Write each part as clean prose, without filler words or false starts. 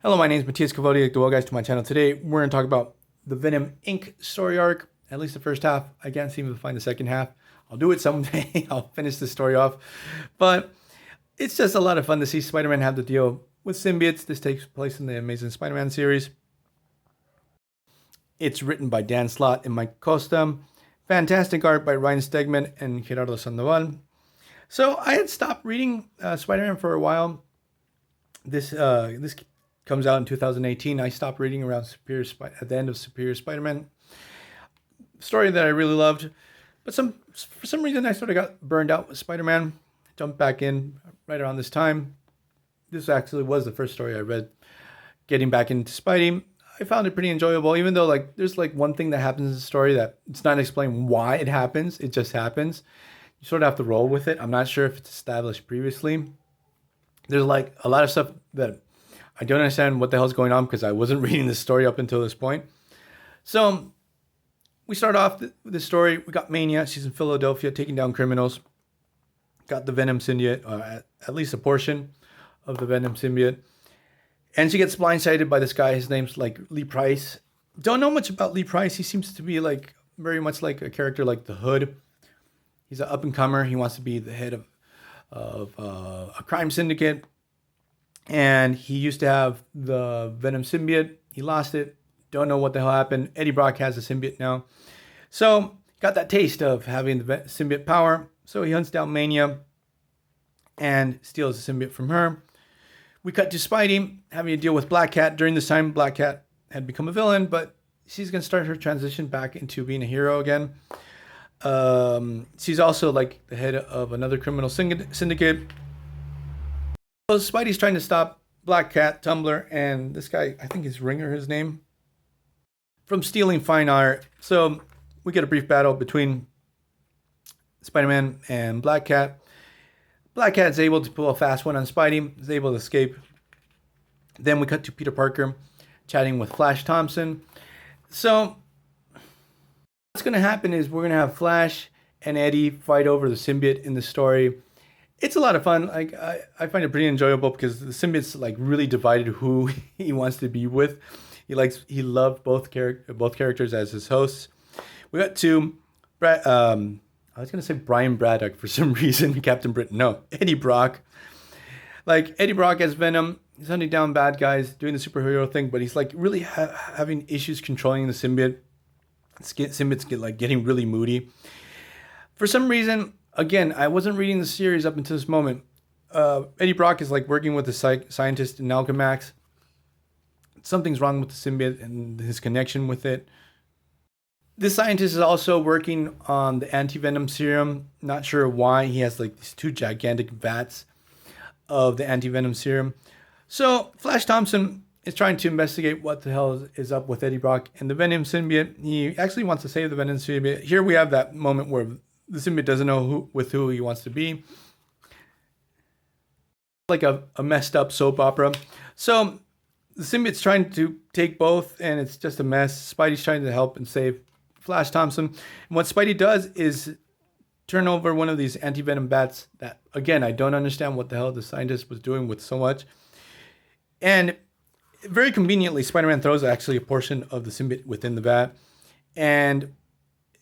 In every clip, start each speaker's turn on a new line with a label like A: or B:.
A: Hello, my name is Matthias Cavodi. Welcome guys to my channel. Today we're going to talk about the Venom Inc. story arc, at least the first half. I can't seem to find the second half. I'll do it someday. I'll finish the story off. But it's just a lot of fun to see Spider-Man have to deal with symbiotes. This takes place in the Amazing Spider-Man series. It's written by Dan Slott and Mike Costa. Fantastic art by Ryan Stegman and Gerardo Sandoval. So I had stopped reading Spider-Man for a while. This comes out in 2018. I stopped reading around at the end of Superior Spider-Man. Story that I really loved, but for some reason I sort of got burned out with Spider-Man. Jumped back in right around this time. This actually was the first story I read. Getting back into Spidey, I found it pretty enjoyable, even though there's one thing that happens in the story that it's not explained why it happens. It just happens. You sort of have to roll with it. I'm not sure if it's established previously. There's a lot of stuff that I don't understand what the hell's going on because I wasn't reading this story up until this point. So we start off with this story. We got Maniac. She's in Philadelphia taking down criminals. Got the Venom symbiote, at least a portion of the Venom symbiote. And she gets blindsided by this guy. His name's Lee Price. Don't know much about Lee Price. He seems to be very much like a character like the Hood. He's an up-and-comer. He wants to be the head of a crime syndicate. And he used to have the Venom symbiote. He lost it. Don't know what the hell happened. Eddie Brock has the symbiote now. So, got that taste of having the symbiote power. So he hunts down Mania and steals the symbiote from her. We cut to Spidey having to deal with Black Cat. During this time, Black Cat had become a villain, but she's going to start her transition back into being a hero again. She's also the head of another criminal syndicate. So Spidey's trying to stop Black Cat, Tumbler, and this guy, I think is Ringer, his name, from stealing fine art. So we get a brief battle between Spider-Man and Black Cat. Black Cat's able to pull a fast one on Spidey, is able to escape. Then we cut to Peter Parker chatting with Flash Thompson. So what's going to happen is we're going to have Flash and Eddie fight over the symbiote in the story. It's a lot of fun. I find it pretty enjoyable because the symbiote's really divided who he wants to be with. He loved both characters as his hosts. We got to I was gonna say Brian Braddock for some reason. Captain Britain. No, Eddie Brock. Eddie Brock as Venom. He's hunting down bad guys, doing the superhero thing, but he's really having issues controlling the symbiote. Symbiotes getting really moody. For some reason, again, I wasn't reading the series up until this moment. Eddie Brock is working with a scientist in Alchemax. Something's wrong with the symbiote and his connection with it. This scientist is also working on the Anti-Venom serum. Not sure why. He has these two gigantic vats of the Anti-Venom serum. So Flash Thompson is trying to investigate what the hell is up with Eddie Brock and the Venom symbiote. He actually wants to save the Venom symbiote. Here we have that moment where the symbiote doesn't know who he wants to be. A messed up soap opera. So the symbiote's trying to take both, and it's just a mess. Spidey's trying to help and save Flash Thompson. And what Spidey does is turn over one of these anti-venom bats that, again, I don't understand what the hell the scientist was doing with so much. And very conveniently, Spider-Man throws actually a portion of the symbiote within the vat, and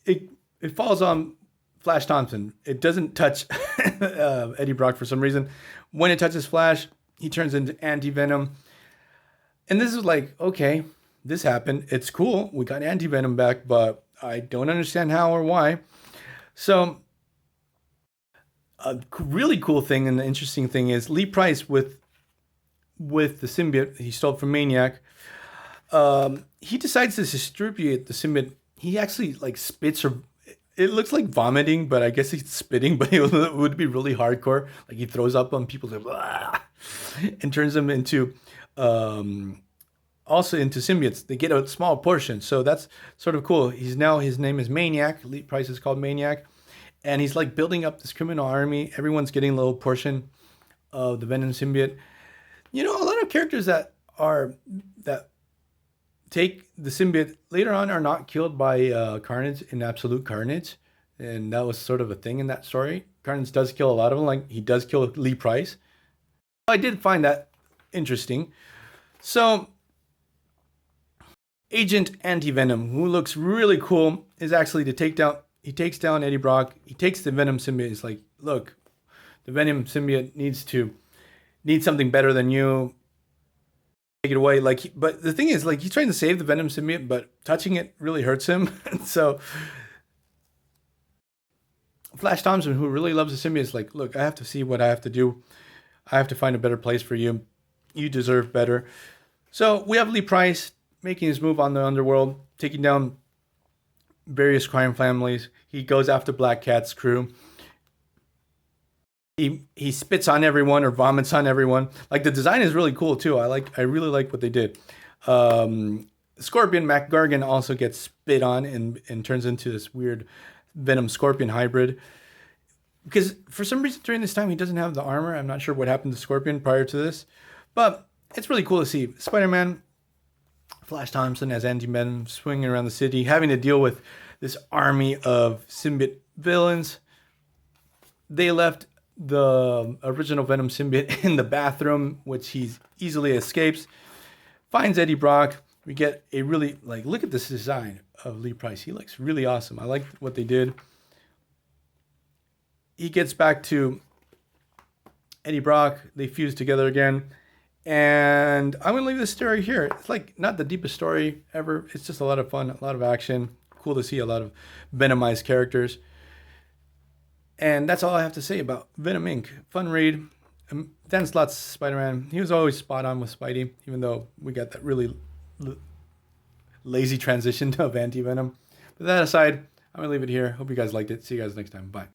A: it falls on Flash Thompson. It doesn't touch Eddie Brock for some reason. When it touches Flash, he turns into Anti-Venom. And this is okay, this happened. It's cool. We got Anti-Venom back, but I don't understand how or why. So a really cool thing and the interesting thing is Lee Price with the symbiote he stole from Maniac. He decides to distribute the symbiote. He actually spits or it looks like vomiting, but I guess he's spitting, but it would be really hardcore. He throws up on people and turns them into also into symbiotes. They get a small portion, so that's sort of cool. His name is Maniac. Lee Price is called Maniac, and he's building up this criminal army. Everyone's getting a little portion of the Venom symbiote. A lot of characters that take the symbiote later on are not killed by Carnage in Absolute Carnage, and that was sort of a thing in that story. Carnage does kill a lot of them. He does kill Lee Price. I did find that interesting. So, Agent Anti-Venom, who looks really cool, is actually to take down. He takes down Eddie Brock. He takes the Venom symbiote. He's like, look, the Venom symbiote needs something better than you. Take it away. Like, but the thing is, like, he's trying to save the Venom symbiote, but touching it really hurts him. So, Flash Thompson, who really loves the symbiote, is like, look, I have to see what I have to do. I have to find a better place for you. You deserve better. So we have Lee Price making his move on the underworld, taking down various crime families. He goes after Black Cat's crew. He spits on everyone or vomits on everyone. Like, the design is really cool too. I really like what they did. Scorpion Mac Gargan also gets spit on and turns into this weird Venom Scorpion hybrid. Because for some reason during this time he doesn't have the armor. I'm not sure what happened to Scorpion prior to this, but it's really cool to see Spider-Man, Flash Thompson as Anti-Venom swinging around the city, having to deal with this army of symbiote villains. They left the original Venom symbiote in the bathroom, which he easily escapes. Finds Eddie Brock. We get a really, like, look at this design of Lee Price. He looks really awesome. I like what they did. He gets back to Eddie Brock. They fuse together again. And I'm going to leave this story here. It's like not the deepest story ever. It's just a lot of fun, a lot of action. Cool to see a lot of Venomized characters. And that's all I have to say about Venom Inc. Fun read. Dan Slott's Spider-Man. He was always spot on with Spidey, even though we got that really lazy transition of Anti-Venom. But that aside, I'm going to leave it here. Hope you guys liked it. See you guys next time. Bye.